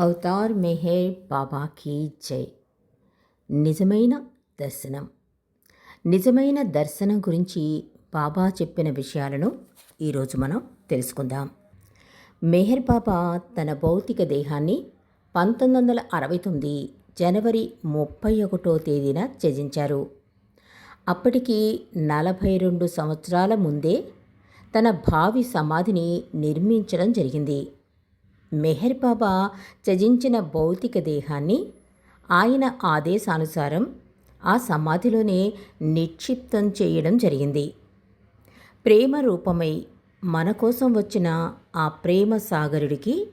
Avatar Meher బాబాకి జై. నిజమైన దర్శనం. నిజమైన దర్శనం గురించి బాబా చెప్పిన విషయాలను ఈరోజు మనం తెలుసుకుందాం. మెహర్ బాబా తన భౌతిక దేహాన్ని 1969 జనవరి 31వ తేదీన త్యజించారు. అప్పటికి 42 సంవత్సరాల ముందే తన భావి సమాధిని నిర్మించడం జరిగింది. మెహర్ బాబా త్యజించిన భౌతిక దేహాన్ని ఆయన ఆదేశానుసారం ఆ సమాధిలోనే నిక్షిప్తం చేయడం జరిగింది. ప్రేమ రూపమై మన కోసం వచ్చిన ఆ ప్రేమ సాగరుడికి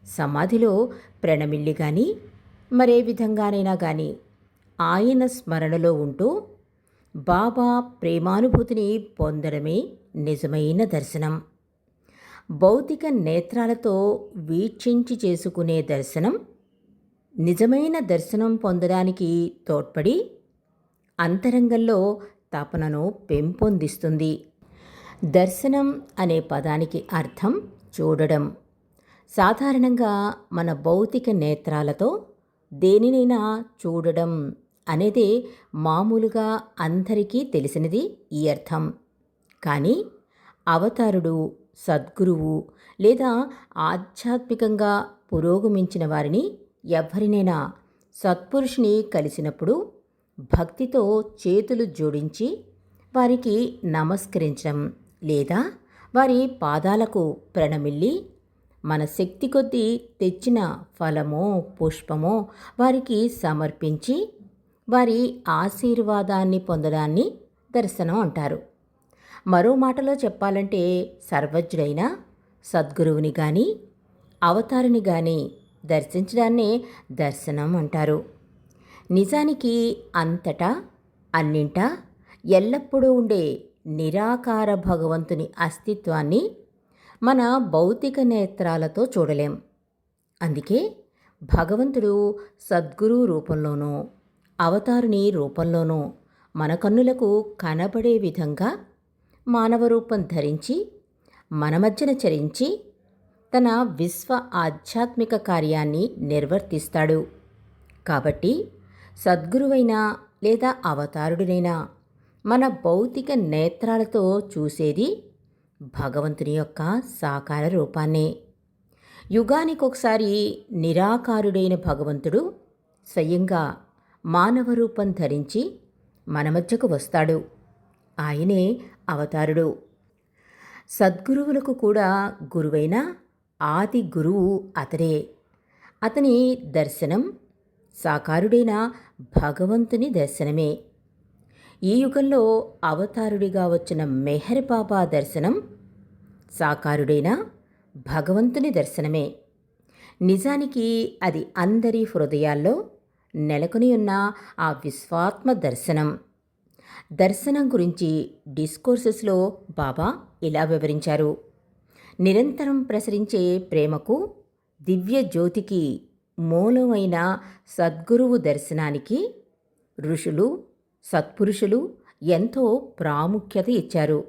సమాధిలో ప్రణమిల్లి కానీ మరే విధంగానైనా కానీ ఆయన స్మరణలో ఉంటూ బాబా ప్రేమానుభూతిని పొందడమే నిజమైన దర్శనం. భౌతిక నేత్రాలతో వీక్షించి చేసుకునే దర్శనం నిజమైన దర్శనం పొందడానికి తోడ్పడి అంతరంగంలో తపనను పెంపొందిస్తుంది. దర్శనం అనే పదానికి అర్థం చూడడం. సాధారణంగా మన భౌతిక నేత్రాలతో దేనినైనా చూడడం అనేదే మామూలుగా అందరికీ తెలిసినది ఈ అర్థం. కానీ అవతారుడు, సద్గురువు లేదా ఆధ్యాత్మికంగా పురోగమించిన వారిని ఎవరినైనా సత్పురుషుని కలిసినప్పుడు భక్తితో చేతులు జోడించి వారికి నమస్కరించడం లేదా వారి పాదాలకు ప్రణమిల్లి మన శక్తి కొద్దీ తెచ్చిన ఫలమో పుష్పమో వారికి సమర్పించి వారి ఆశీర్వాదాన్ని పొందడాన్ని దర్శనం అంటారు. మరో మాటలో చెప్పాలంటే సర్వజ్ఞుడైన సద్గురువుని కానీ అవతారుని కానీ దర్శించడాన్నే దర్శనం అంటారు. నిజానికి అంతటా అన్నింటా ఎల్లప్పుడూ ఉండే నిరాకార భగవంతుని అస్తిత్వాన్ని మన భౌతిక నేత్రాలతో చూడలేం. అందుకే భగవంతుడు సద్గురువు రూపంలోనూ అవతారుని రూపంలోనూ మన కన్నులకు కనబడే విధంగా మానవ రూపం ధరించి మన మధ్యన చరించి తన విశ్వ ఆధ్యాత్మిక కార్యాన్ని నిర్వర్తిస్తాడు. కాబట్టి సద్గురువైనా లేదా అవతారుడినైనా మన భౌతిక నేత్రాలతో చూసేది భగవంతుని యొక్క సాకార రూపాన్నే. యుగానికొకసారి నిరాకారుడైన భగవంతుడు స్వయంగా మానవ రూపం ధరించి మన మధ్యకు వస్తాడు. ఆయనే అవతారుడు. సద్గురువులకు కూడా గురువైన ఆది గురువు అతడే. అతని దర్శనం సాకారుడైన భగవంతుని దర్శనమే. ఈ యుగంలో అవతారుడిగా వచ్చిన మెహర్ బాబా దర్శనం సాకారుడైన భగవంతుని దర్శనమే. నిజానికి అది అందరి హృదయాల్లో నెలకొని ఉన్న ఆ విశ్వాత్మ దర్శనం. దర్శనం గురించి డిస్కోర్సెస్లో బాబా ఇలా వివరించారు. నిరంతరం ప్రసరించే ప్రేమకు, దివ్య జ్యోతికి మూలమైన సద్గురువు దర్శనానికి ఋషులు, సత్పురుషులు ఎంతో ప్రాముఖ్యత ఇచ్చారు.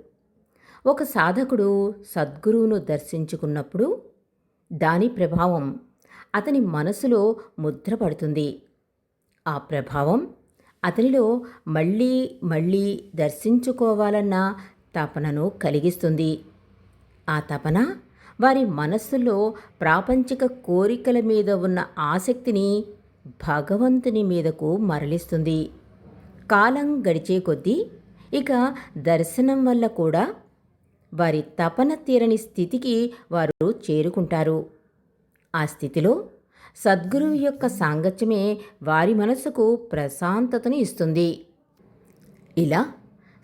ఒక సాధకుడు సద్గురువును దర్శించుకున్నప్పుడు దాని ప్రభావం అతని మనసులో ముద్రపడుతుంది. ఆ ప్రభావం అతనిలో మళ్ళీ మళ్ళీ దర్శించుకోవాలన్న తపనను కలిగిస్తుంది. ఆ తపన వారి మనస్సులో ప్రాపంచిక కోరికల మీద ఉన్న ఆసక్తిని భగవంతుని మీదకు మరలిస్తుంది. కాలం గడిచే కొద్దీ ఇక దర్శనం వల్ల కూడా వారి తపన తీరని స్థితికి వారు చేరుకుంటారు. ఆ స్థితిలో సద్గురువు యొక్క సాంగత్యమే వారి మనసుకు ప్రశాంతతను ఇస్తుంది. ఇలా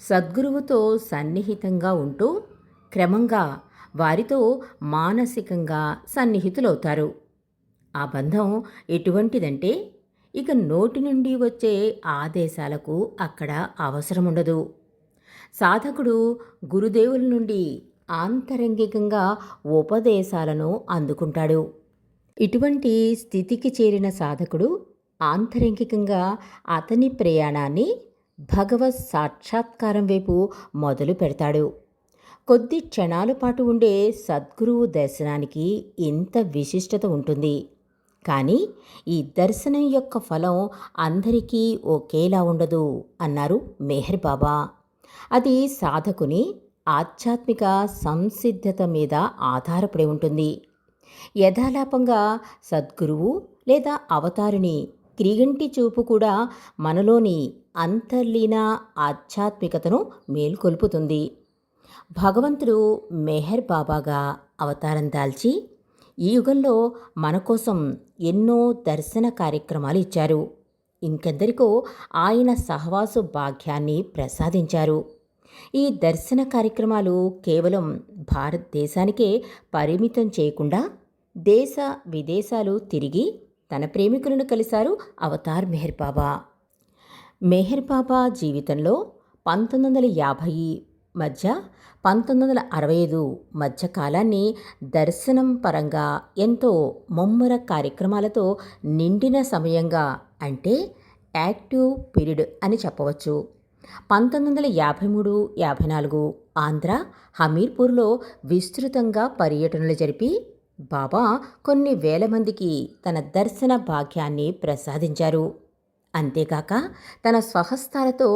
సద్గురువుతో సన్నిహితంగా ఉంటూ క్రమంగా వారితో మానసికంగా సన్నిహితులవుతారు. ఆ బంధం ఎటువంటిదంటే ఇక నోటి నుండి వచ్చే ఆదేశాలకు అక్కడ అవసరముండదు. సాధకుడు గురుదేవుల నుండి ఆంతరంగికంగా ఉపదేశాలను అందుకుంటాడు. ఇటువంటి స్థితికి చేరిన సాధకుడు ఆంతరంగికంగా అతని ప్రయాణాన్ని భగవత్ సాక్షాత్కారం వైపు మొదలు పెడతాడు. కొద్ది క్షణాల పాటు ఉండే సద్గురువు దర్శనానికి ఇంత విశిష్టత ఉంటుంది. కానీ ఈ దర్శనం యొక్క ఫలం అందరికీ ఒకేలా ఉండదు అన్నారు మెహర్ బాబా. అది సాధకుని ఆధ్యాత్మిక సంసిద్ధత మీద ఆధారపడి ఉంటుంది. యథాలాపంగా సద్గురువు లేదా అవతారుని క్రిగంటి చూపు కూడా మనలోని అంతర్లీన ఆధ్యాత్మికతను మేల్కొల్పుతుంది. భగవంతుడు మెహర్ బాబాగా అవతారం దాల్చి ఈ యుగంలో మన కోసం ఎన్నో దర్శన కార్యక్రమాలు ఇచ్చారు. ఇంకెందరికో ఆయన సహవాసు భాగ్యాన్ని ప్రసాదించారు. ఈ దర్శన కార్యక్రమాలు కేవలం భారతదేశానికే పరిమితం చేయకుండా దేశ విదేశాలు తిరిగి తన ప్రేమికులను కలిశారు అవతార్ మెహర్ బాబా. మెహర్ బాబా జీవితంలో 1950 మధ్య 1965 మధ్య కాలాన్ని దర్శనం పరంగా ఎంతో ముమ్మర కార్యక్రమాలతో నిండిన సమయంగా, అంటే యాక్టివ్ పీరియడ్ అని చెప్పవచ్చు. 1953-54 ఆంధ్ర హమీర్పూర్లో విస్తృతంగా పర్యటనలు జరిపి బాబా కొన్ని వేల మందికి తన దర్శన భాగ్యాన్ని ప్రసాదించారు. అంతేకాక తన స్వహస్తాలతో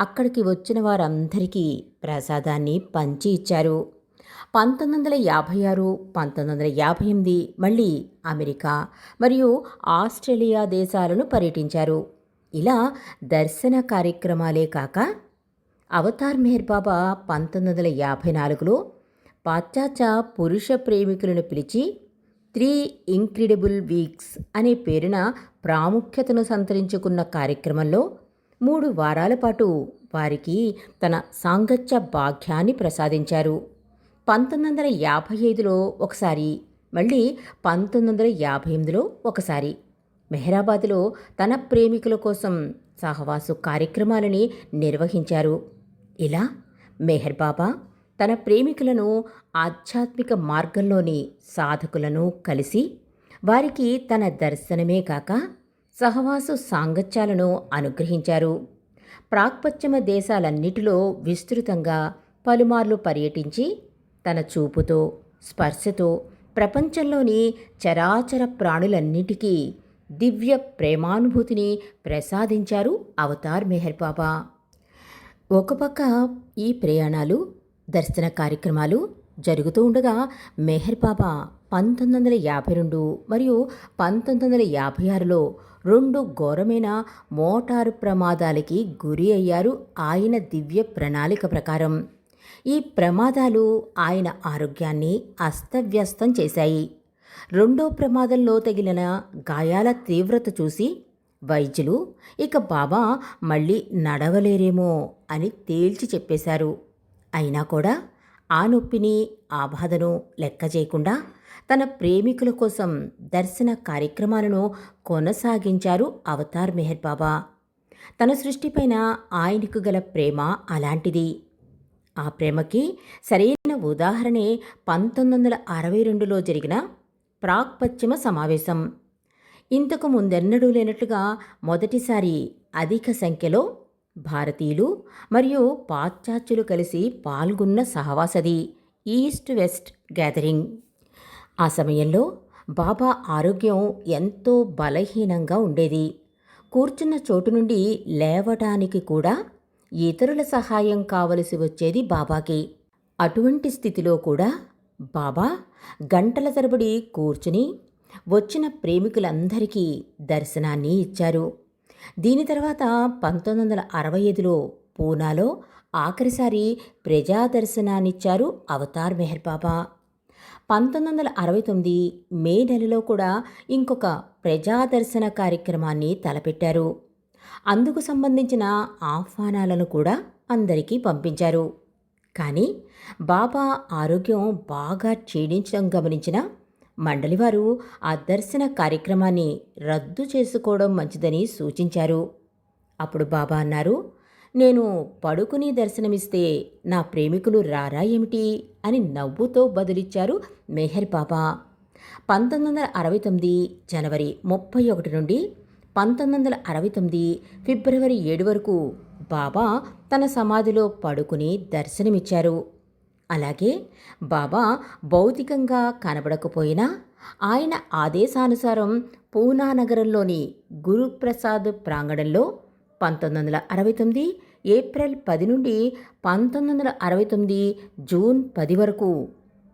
అక్కడికి వచ్చిన వారందరికీ ప్రసాదాన్ని పంచి ఇచ్చారు. 1956, 1958 మళ్ళీ అమెరికా మరియు ఆస్ట్రేలియా దేశాలను పర్యటించారు. ఇలా దర్శన కార్యక్రమాలే కాక అవతార్ మెహర్ బాబా 1954లో పాశ్చాత్య పురుష ప్రేమికులను పిలిచి 3 ఇంక్రెడిబుల్ వీక్స్ అనే పేరున ప్రాముఖ్యతను సంతరించుకున్న కార్యక్రమంలో 3 వారాల పాటు వారికి తన సాంగత్య భాగ్యాన్ని ప్రసాదించారు. 1955లో ఒకసారి, మళ్ళీ 1958లో ఒకసారి మెహరాబాద్లో తన ప్రేమికుల కోసం సహవాసు కార్యక్రమాలని నిర్వహించారు. ఇలా మెహర్ బాబా తన ప్రేమికులను ఆధ్యాత్మిక మార్గంలోని సాధకులను కలిసి వారికి తన దర్శనమే కాక సహవాసు సాంగత్యాలను అనుగ్రహించారు. ప్రాక్పశ్చిమ దేశాలన్నిటిలో విస్తృతంగా పలుమార్లు పర్యటించి తన చూపుతో, స్పర్శతో ప్రపంచంలోని చరాచర ప్రాణులన్నిటికీ దివ్య ప్రేమానుభూతిని ప్రసాదించారు అవతార్ మెహర్ బాబా. ఒక పక్క ఈ ప్రయాణాలు, దర్శన కార్యక్రమాలు జరుగుతూ ఉండగా మెహర్ బాబా 1952 మరియు 1956లో 2 ఘోరమైన మోటారు ప్రమాదాలకి గురి అయ్యారు. ఆయన దివ్య ప్రణాళిక ప్రకారం ఈ ప్రమాదాలు ఆయన ఆరోగ్యాన్ని అస్తవ్యస్తం చేశాయి. 2వ ప్రమాదంలో తగిలిన గాయాల తీవ్రత చూసి వైద్యులు ఇక బాబా మళ్ళీ నడవలేరేమో అని తేల్చి చెప్పేశారు. అయినా కూడా ఆ నొప్పిని, ఆ బాధను లెక్క చేయకుండా తన ప్రేమికుల కోసం దర్శన కార్యక్రమాలను కొనసాగించారు అవతార్ మెహర్ బాబా. తన సృష్టిపైన ఆయనకు గల ప్రేమ అలాంటిది. ఆ ప్రేమకి సరైన ఉదాహరణే 1962లో జరిగిన ప్రాక్పశ్చిమ సమావేశం. ఇంతకు ముందెన్నడూ లేనట్లుగా మొదటిసారి అధిక సంఖ్యలో భారతీయులు మరియు పాశ్చాత్యులు కలిసి పాల్గొన్న సహవాసది ఈస్ట్ వెస్ట్ గ్యాదరింగ్. ఆ సమయంలో బాబా ఆరోగ్యం ఎంతో బలహీనంగా ఉండేది. కూర్చున్న చోటు నుండి లేవటానికి కూడా ఇతరుల సహాయం కావలసి వచ్చేది బాబాకి. అటువంటి స్థితిలో కూడా బాబా గంటల తరబడి కూర్చుని వచ్చిన ప్రేమికులందరికీ దర్శనాన్ని ఇచ్చారు. దీని తర్వాత 1965లో పూనాలో ఆఖరిసారి ప్రజాదర్శనాన్నిచ్చారు అవతార్ మెహర్ బాబా. 1969 మే నెలలో కూడా ఇంకొక ప్రజాదర్శన కార్యక్రమాన్ని తలపెట్టారు. అందుకు సంబంధించిన ఆహ్వానాలను కూడా అందరికీ పంపించారు. కానీ బాబా ఆరోగ్యం బాగా క్షీణించడం గమనించిన మండలివారు ఆ దర్శన కార్యక్రమాన్ని రద్దు చేసుకోవడం మంచిదని సూచించారు. అప్పుడు బాబా అన్నారు, నేను పడుకుని దర్శనమిస్తే నా ప్రేమికులు రారా ఏమిటి అని నవ్వుతో బదులిచ్చారు మెహర్ బాబా. 1969 జనవరి 31 నుండి 1969 ఫిబ్రవరి 7 వరకు బాబా తన సమాధిలో పడుకుని దర్శనమిచ్చారు. అలాగే బాబా భౌతికంగా కనబడకపోయినా ఆయన ఆదేశానుసారం పూనా నగరంలోని గురుప్రసాద్ ప్రాంగణంలో 1969 ఏప్రిల్ 10 నుండి 1969 జూన్ 10 వరకు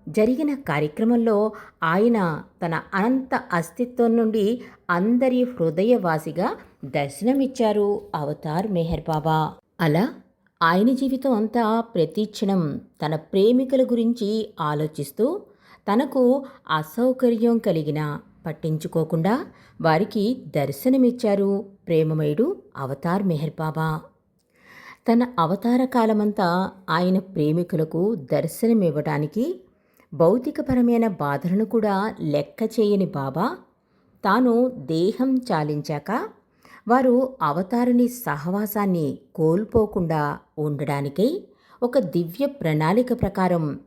జరిగిన కార్యక్రమంలో ఆయన తన అనంత అస్తిత్వం నుండి అందరి హృదయవాసిగా దర్శనమిచ్చారు అవతార్ మెహర్ బాబా. అలా ఆయన జీవితం అంతా ప్రతి క్షణం తన ప్రేమికుల గురించి ఆలోచిస్తూ తనకు అసౌకర్యం కలిగినా పట్టించుకోకుండా వారికి దర్శనమిచ్చారు ప్రేమమయుడు అవతార్ మెహర్ బాబా. తన అవతార కాలమంతా ఆయన ప్రేమికులకు దర్శనమివ్వటానికి భౌతికపరమైన బాధలను కూడా లెక్క చేయని బాబా తాను దేహం చాలించాక వారు అవతారుని సహవాసాన్ని కోల్పోకుండా ఉండడానికై ఒక దివ్య ప్రణాళిక ప్రకారం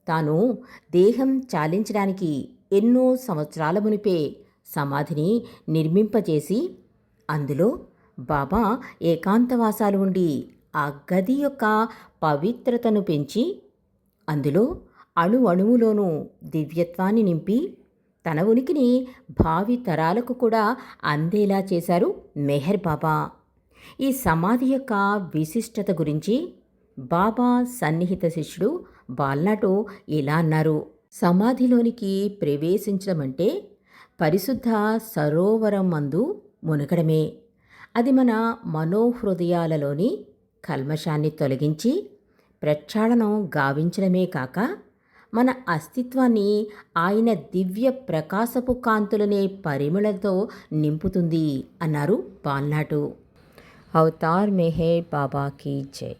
తాను దేహం చాలించడానికి ఎన్నో సంవత్సరాల మునిపే సమాధిని నిర్మింపజేసి అందులో బాబా ఏకాంతవాసాలు ఉండి ఆ గది యొక్క పవిత్రతను పెంచి అందులో అణువులోనూ దివ్యత్వాన్ని నింపి తన ఉనికిని భావి తరాలకు కూడా అందేలా చేశారు మెహర్ బాబా. ఈ సమాధి యొక్క విశిష్టత గురించి బాబా సన్నిహిత శిష్యుడు బాల్నాటు ఇలా అన్నారు. సమాధిలోనికి ప్రవేశించడం అంటే పరిశుద్ధ సరోవరం మందు మునగడమే. అది మన మనోహృదయాలలోని కల్మషాన్ని తొలగించి ప్రక్షాళనం గావించడమే కాక మన అస్తిత్వాన్ని ఆయన దివ్య ప్రకాశపు కాంతులనే పరిమళతో నింపుతుంది అన్నారు బాల్నాటు. అవతార్ మెహర్ బాబా కీ జై.